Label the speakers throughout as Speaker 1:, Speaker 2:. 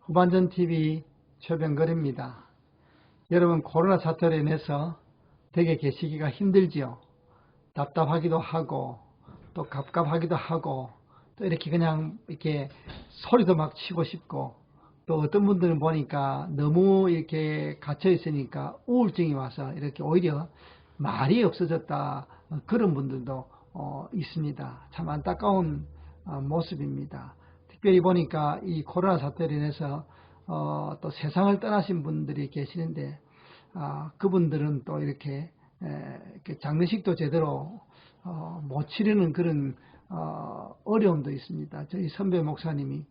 Speaker 1: 후반전TV 최병걸입니다. 여러분, 코로나 사태로 인해서 댁에 계시기가 힘들지요. 답답하기도 하고 또 갑갑하기도 하고 또 이렇게 그냥 이렇게 소리도 막 치고 싶고, 또 어떤 분들은 보니까 너무 이렇게 갇혀 있으니까 우울증이 와서 이렇게 오히려 말이 없어졌다, 그런 분들도 있습니다. 참 안타까운 모습입니다. 특별히 보니까 이 코로나 사태로 인해서 또 세상을 떠나신 분들이 계시는데, 그분들은 또 이렇게 장례식도 제대로 못 치르는 그런 어려움도 있습니다. 저희 선배 목사님이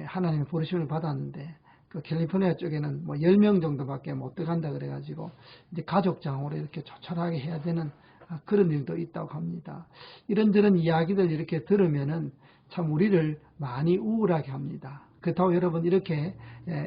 Speaker 1: 하나님의 부르심을 받았는데, 그 캘리포니아 쪽에는 뭐 10명 정도밖에 못 들어간다 그래가지고 이제 가족장으로 이렇게 조촐하게 해야 되는 그런 일도 있다고 합니다. 이런저런 이야기들 이렇게 들으면은 참 우리를 많이 우울하게 합니다. 그렇다고 여러분, 이렇게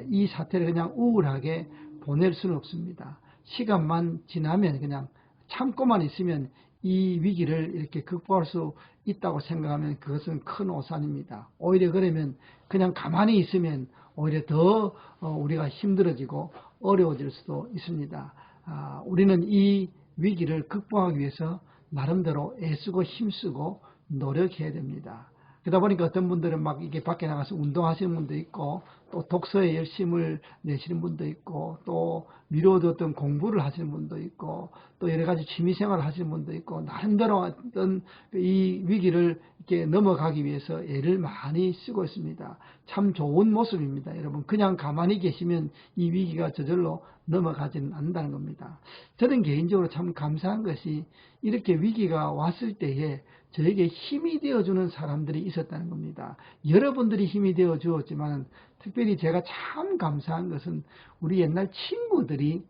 Speaker 1: 이 사태를 그냥 우울하게 보낼 수는 없습니다. 시간만 지나면, 그냥 참고만 있으면 이 위기를 이렇게 극복할 수 있다고 생각하면 그것은 큰 오산입니다. 오히려 그러면 그냥 가만히 있으면 오히려 더 우리가 힘들어지고 어려워질 수도 있습니다. 우리는 이 위기를 극복하기 위해서 나름대로 애쓰고 힘쓰고 노력해야 됩니다. 그러다 보니까 어떤 분들은 막 이게 밖에 나가서 운동하시는 분도 있고, 또 독서에 열심을 내시는 분도 있고, 또 미뤄뒀던 공부를 하시는 분도 있고, 또 여러 가지 취미생활을 하시는 분도 있고, 나름대로 어떤 이 위기를 이렇게 넘어가기 위해서 애를 많이 쓰고 있습니다. 참 좋은 모습입니다. 여러분, 그냥 가만히 계시면 이 위기가 저절로 넘어가지는 않는다는 겁니다. 저는 개인적으로 참 감사한 것이, 이렇게 위기가 왔을 때에 저에게 힘이 되어주는 사람들이 있었다는 겁니다. 여러분들이 힘이 되어 주었지만, 특별히 제가 참 감사한 것은 우리 옛날 친구들이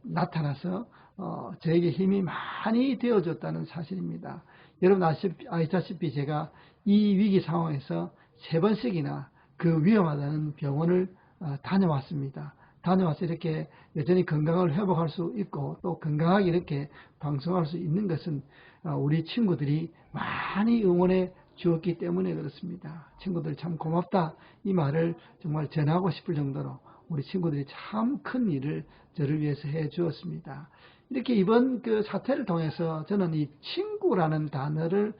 Speaker 1: 나타나서 저에게 힘이 많이 되어줬다는 사실입니다. 여러분 아시다시피 제가 이 위기 상황에서 3번씩이나 그 위험하다는 병원을 다녀왔습니다. 다녀와서 이렇게 여전히 건강을 회복할 수 있고, 또 건강하게 이렇게 방송할 수 있는 것은 우리 친구들이 많이 응원해 주었기 때문에 그렇습니다. 친구들 참 고맙다, 이 말을 정말 전하고 싶을 정도로 우리 친구들이 참 큰 일을 저를 위해서 해 주었습니다. 이렇게 이번 그 사태를 통해서 저는 이 친구라는 단어를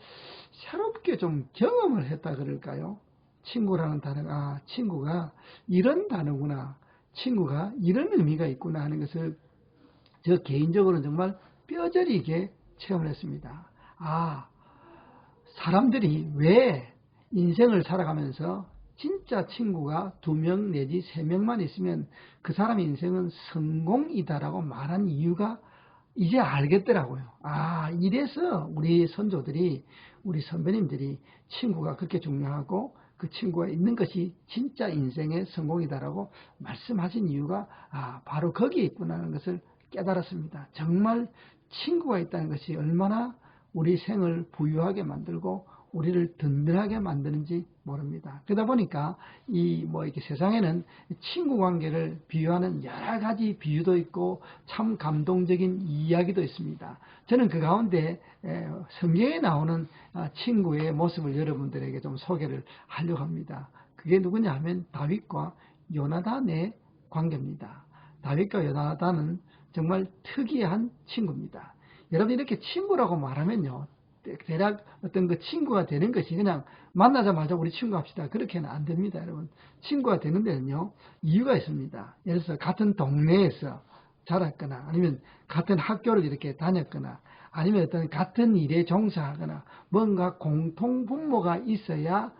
Speaker 1: 새롭게 좀 경험을 했다 그럴까요? 친구라는 단어가, 친구가 이런 단어구나, 친구가 이런 의미가 있구나 하는 것을 저 개인적으로는 정말 뼈저리게 체험을 했습니다. 사람들이 왜 인생을 살아가면서 진짜 친구가 2명 내지 3명만 있으면 그 사람의 인생은 성공이다라고 말한 이유가 이제 알겠더라고요. 이래서 우리 선조들이, 우리 선배님들이 친구가 그렇게 중요하고 그 친구가 있는 것이 진짜 인생의 성공이다라고 말씀하신 이유가 바로 거기에 있구나 하는 것을 깨달았습니다. 정말 친구가 있다는 것이 얼마나 우리 생을 부유하게 만들고 우리를 든든하게 만드는지 모릅니다. 그러다 보니까 이렇게 세상에는 친구 관계를 비유하는 여러 가지 비유도 있고 참 감동적인 이야기도 있습니다. 저는 그 가운데 성경에 나오는 친구의 모습을 여러분들에게 좀 소개를 하려고 합니다. 그게 누구냐 하면 다윗과 요나단의 관계입니다. 다윗과 요나단은 정말 특이한 친구입니다. 여러분, 이렇게 친구라고 말하면요, 대략 어떤 그 친구가 되는 것이 그냥 만나자마자 우리 친구 합시다, 그렇게는 안 됩니다. 여러분, 친구가 되는 데는요 이유가 있습니다. 예를 들어서 같은 동네에서 자랐거나, 아니면 같은 학교를 이렇게 다녔거나, 아니면 어떤 같은 일에 종사하거나, 뭔가 공통 분모가 있어야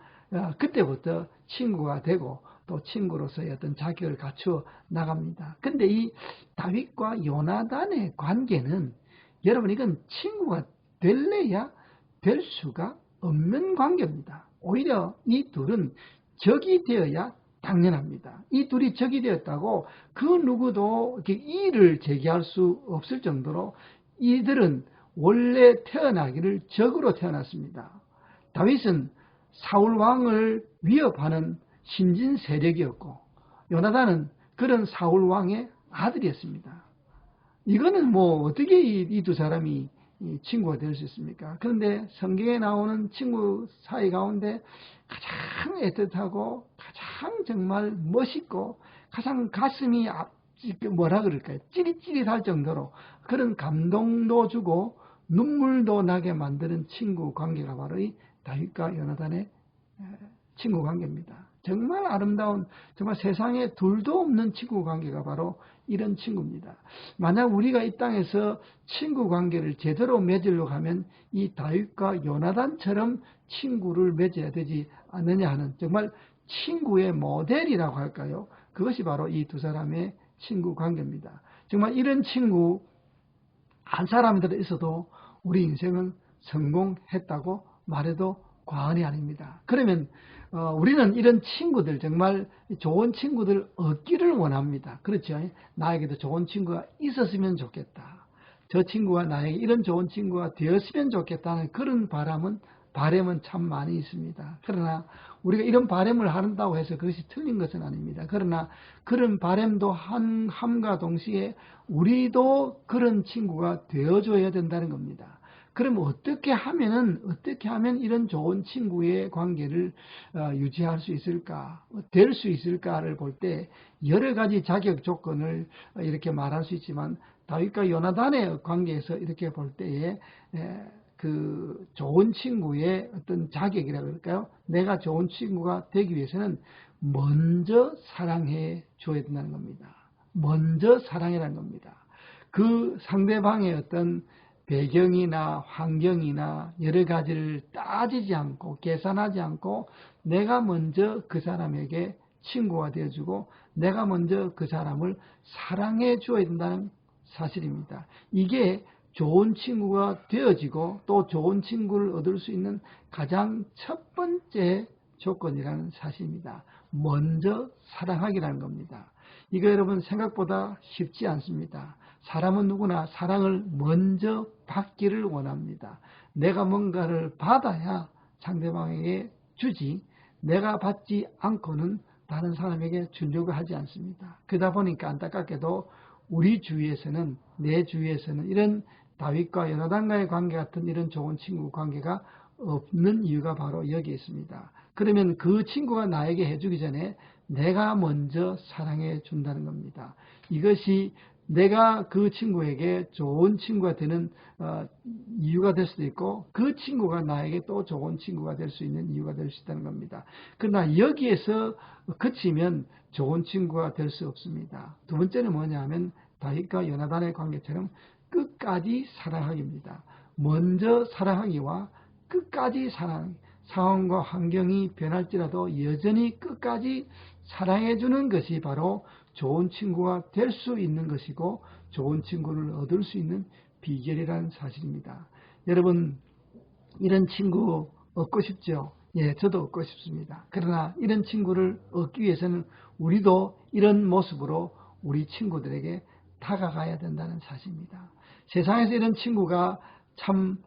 Speaker 1: 그때부터 친구가 되고 또 친구로서의 어떤 자격을 갖추어 나갑니다. 근데 이 다윗과 요나단의 관계는, 여러분, 이건 친구가 될래야 될 수가 없는 관계입니다. 오히려 이 둘은 적이 되어야 당연합니다. 이 둘이 적이 되었다고 그 누구도 이렇게 이의를 제기할 수 없을 정도로 이들은 원래 태어나기를 적으로 태어났습니다. 다윗은 사울 왕을 위협하는 신진 세력이었고, 요나단은 그런 사울 왕의 아들이었습니다. 이거는 어떻게 이 두 사람이 친구가 될 수 있습니까? 그런데 성경에 나오는 친구 사이 가운데 가장 애틋하고 가장 정말 멋있고 가장 가슴이 뭐라 그럴까요? 찌릿찌릿할 정도로 그런 감동도 주고 눈물도 나게 만드는 친구 관계가 바로 이 다윗과 요나단의 친구 관계입니다. 정말 아름다운, 정말 세상에 둘도 없는 친구 관계가 바로 이런 친구입니다. 만약 우리가 이 땅에서 친구 관계를 제대로 맺으려고 하면 이 다윗과 요나단처럼 친구를 맺어야 되지 않느냐 하는, 정말 친구의 모델이라고 할까요? 그것이 바로 이 두 사람의 친구 관계입니다. 정말 이런 친구 한 사람이라도 있어도 우리 인생은 성공했다고 말해도 과언이 아닙니다. 그러면 우리는 이런 친구들, 정말 좋은 친구들 얻기를 원합니다. 그렇죠? 나에게도 좋은 친구가 있었으면 좋겠다. 저 친구가 나에게 이런 좋은 친구가 되었으면 좋겠다는 그런 바람은 참 많이 있습니다. 그러나 우리가 이런 바람을 한다고 해서 그것이 틀린 것은 아닙니다. 그러나 그런 바람도 함과 동시에 우리도 그런 친구가 되어줘야 된다는 겁니다. 그럼 어떻게 하면 이런 좋은 친구의 관계를 유지할 수 있을까, 될 수 있을까를 볼 때 여러 가지 자격 조건을 이렇게 말할 수 있지만, 다윗과 요나단의 관계에서 이렇게 볼 때에 그 좋은 친구의 어떤 자격이라고 할까요? 내가 좋은 친구가 되기 위해서는 먼저 사랑해 줘야 된다는 겁니다. 먼저 사랑이라는 겁니다. 그 상대방의 어떤 배경이나 환경이나 여러 가지를 따지지 않고 계산하지 않고 내가 먼저 그 사람에게 친구가 되어주고 내가 먼저 그 사람을 사랑해 줘야 된다는 사실입니다. 이게 좋은 친구가 되어지고 또 좋은 친구를 얻을 수 있는 가장 첫 번째 조건이라는 사실입니다. 먼저 사랑하기라는 겁니다. 이거 여러분 생각보다 쉽지 않습니다. 사람은 누구나 사랑을 먼저 받기를 원합니다. 내가 뭔가를 받아야 상대방에게 주지, 내가 받지 않고는 다른 사람에게 주려고 하지 않습니다. 그러다 보니까 안타깝게도 우리 주위에서는, 내 주위에서는 이런 다윗과 요나단과의 관계 같은 이런 좋은 친구 관계가 없는 이유가 바로 여기에 있습니다. 그러면 그 친구가 나에게 해주기 전에 내가 먼저 사랑해 준다는 겁니다. 이것이 내가 그 친구에게 좋은 친구가 되는 이유가 될 수도 있고, 그 친구가 나에게 또 좋은 친구가 될 수 있는 이유가 될 수 있다는 겁니다. 그러나 여기에서 그치면 좋은 친구가 될 수 없습니다. 두 번째는 뭐냐 하면 다윗과 요나단의 관계처럼 끝까지 사랑하기입니다. 먼저 사랑하기와 끝까지 사랑, 상황과 환경이 변할지라도 여전히 끝까지 사랑해주는 것이 바로 좋은 친구가 될 수 있는 것이고 좋은 친구를 얻을 수 있는 비결이라는 사실입니다. 여러분, 이런 친구 얻고 싶죠? 예, 저도 얻고 싶습니다. 그러나 이런 친구를 얻기 위해서는 우리도 이런 모습으로 우리 친구들에게 다가가야 된다는 사실입니다. 세상에서 이런 친구가 참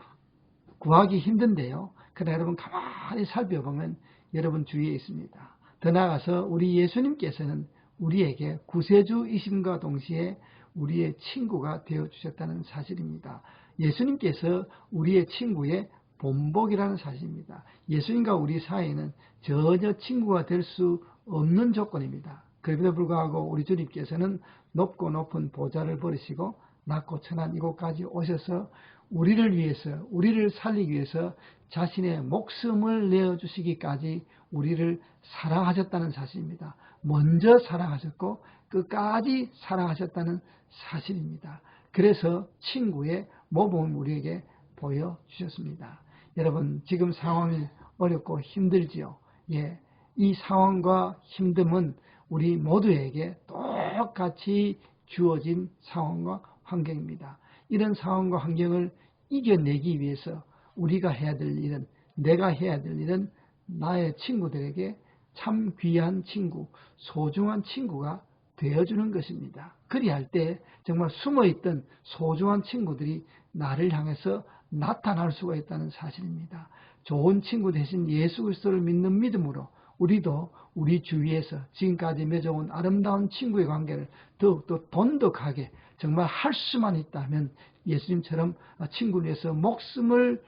Speaker 1: 구하기 힘든데요. 그러나 여러분 가만히 살펴보면 여러분 주위에 있습니다. 더 나아가서 우리 예수님께서는 우리에게 구세주이심과 동시에 우리의 친구가 되어주셨다는 사실입니다. 예수님께서 우리의 친구의 본복이라는 사실입니다. 예수님과 우리 사이에는 전혀 친구가 될 수 없는 조건입니다. 그럼에도 불구하고 우리 주님께서는 높고 높은 보좌를 버리시고 낮고 천한 이곳까지 오셔서 우리를 위해서, 우리를 살리기 위해서 자신의 목숨을 내어주시기까지 우리를 사랑하셨다는 사실입니다. 먼저 사랑하셨고 끝까지 사랑하셨다는 사실입니다. 그래서 친구의 모범을 우리에게 보여주셨습니다. 여러분, 지금 상황이 어렵고 힘들지요. 예, 이 상황과 힘듦은 우리 모두에게 똑같이 주어진 상황과 환경입니다. 이런 상황과 환경을 이겨내기 위해서 우리가 해야 될 일은, 내가 해야 될 일은 나의 친구들에게 참 귀한 친구, 소중한 친구가 되어주는 것입니다. 그리할 때 정말 숨어있던 소중한 친구들이 나를 향해서 나타날 수가 있다는 사실입니다. 좋은 친구 대신 예수 그리스도를 믿는 믿음으로 우리도 우리 주위에서 지금까지 맺어온 아름다운 친구의 관계를 더욱더 돈독하게 정말 할 수만 있다면 예수님처럼 친구를 위해서 목숨을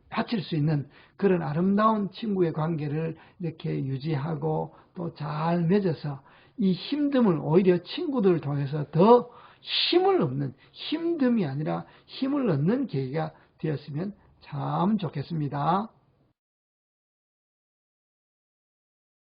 Speaker 1: 바칠 수 있는 그런 아름다운 친구의 관계를 이렇게 유지하고 또 잘 맺어서 이 힘듦을 오히려 친구들을 통해서 더 힘을 얻는, 힘듦이 아니라 힘을 얻는 계기가 되었으면 참 좋겠습니다.